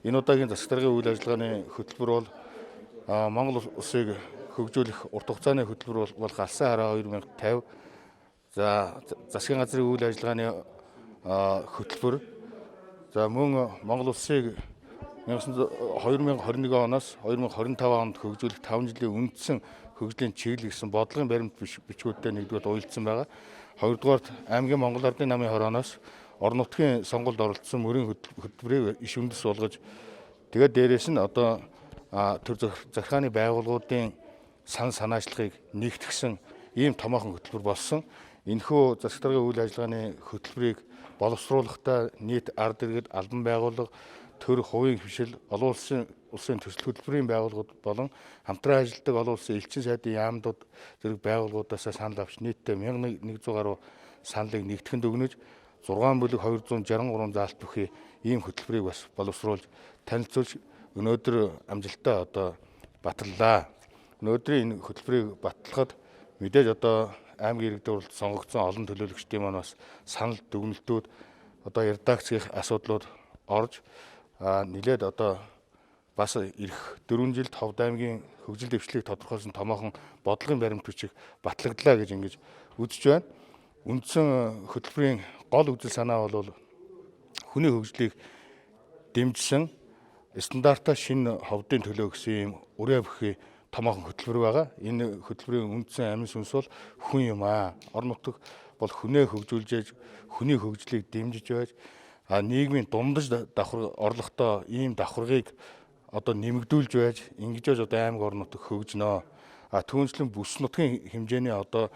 Энэ удаагийн засаг даргын үйл ажиллагааны хөтөлбөр бол Монгол улсыг хөгжүүлэх урт хугацааны хөтөлбөр болох Алсын хараа 2050. За засгийн газрын үйл ажиллагааны хөтөлбөр. За мөн Монгол улсыг 2021 оноос 2025 онд хөгжүүлэх 5 жилийн үндсэн хөгжлийн чиглэл гэсэн бодлогын баримт бичгүүдтэй нэгдүгээр уялдсан байгаа. Хоёрдугаар аймгийн Монгол Ардын намын хорооноос орон нутгийн сонгуульд оролцсон мөрийн хөтөлбөрийг иш үндэс болгож тэгээд дээрээс нь одоо төр захиргааны байгууллагуудын санаачлагыг нэгтгэсэн ийм томоохон хөтөлбөр болсон. Энэхүү засаг даргын үйл ажиллагааны хөтөлбөрийг боловсруулахдаа нийт ард иргэд, албан байгууллага, төр хувийн хвшил, олон улсын төсөл хөтөлбөрийн байгууллагууд болон хамтран ажилладаг олон улсын элчин сайдын яамдууд зэрэг байгууллагуудаас санал авч нийтдээ 1100 гаруй саналыг нэгтгэнд өгнөж 6,263 заалт бүхий ийм хөтөлбөрийг бас боловсруулж танилцуулж өнөөдөр амжилттай одоо батлалаа. Өнөөдрийн энэ хөтөлбөрийг батлахад мэдээж одоо аймгийн иргэд уралд сонгогдсон олон төлөөлөгчдийн маань бас санал дүгнэлтүүд одоо редакцийн асуудлууд орж нэлээд одоо бас ирэх 4 жилд Ховд аймгийн хөгжил дэвшлиг тодорхойлсон томоохон бодлогын баримт бичиг батлагдлаа гэж ингэж үзэж байна. Үндсэн хөтөлбөрийн гол үзэл санаа бол хүний хөгжлийг дэмжсэн стандартаа шинэ ховдын төлөө гэсэн ийм үрээ бүхий томоохон хөтөлбөр байгаа. Энэ хөтөлбөрийн үндсэн амин сүнс бол хүн юм аа. Орон нутаг бол хүнээ хөгжүүлж яж, хүний хөгжлийг дэмжиж байж, нийгмийн дундаж давхар орлоготой ийм давхаргыг одоо нэмэгдүүлж байж, ингэж байж одоо аймаг орон нутаг хөгжнөө. Түүнчлэн бүс нутгийн хэмжээний одоо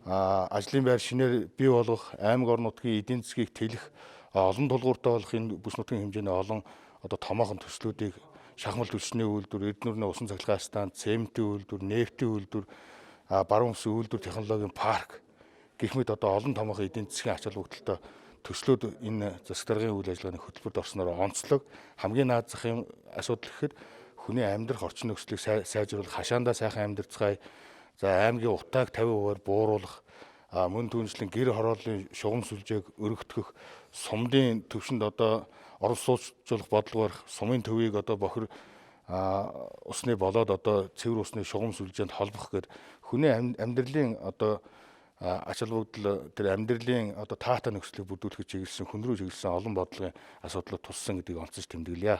ажлын байр шинээр бий болгох, аймаг орон нутгийн эдийн засгийг тэлэх, олон тулгууртай болох энэ бүс нутгийн хэмжээний олон одоо томоохон төслүүдийг шахмал түлшний үйлдвэр, Эрдэнэрний усан цахилгаан станц, цементийн үйлдвэр, нефтийн үйлдвэр, баруун үсгийн үйлдвэр технологийн парк гэх мэт одоо олон томоохон эдийн засгийн ач холбогдолтой төслүүд энэ засаг даргын үйл ажиллагааны хөтөлбөрт орсноор онцлог. Хамгийн наад захын асуудал гэхэд хүний амьдрах орчин нөхцөлийг сайжруулах, хашаандаа сайхан амьдарцгаая. За аймгийн утааг 50% бууруулах, мөн түүнчлэн гэр хорооллын шугам сүлжээг өргөтгөх, сумдын төвшөнд одоо орон сууцжуулах бодлогоор сумын төвийг одоо бохир усны болоод одоо цэвэр усны шугам сүлжээнд холбох гэд хүний амьдралын одоо ач холбогдол тэр амьдралын одоо таатай нөхцөлийг бүрдүүлэхэд чиглэсэн хүн рүү чиглэсэн олон бодлогын асуудлууд туссан гэдгийг онцолж тэмдэглэе.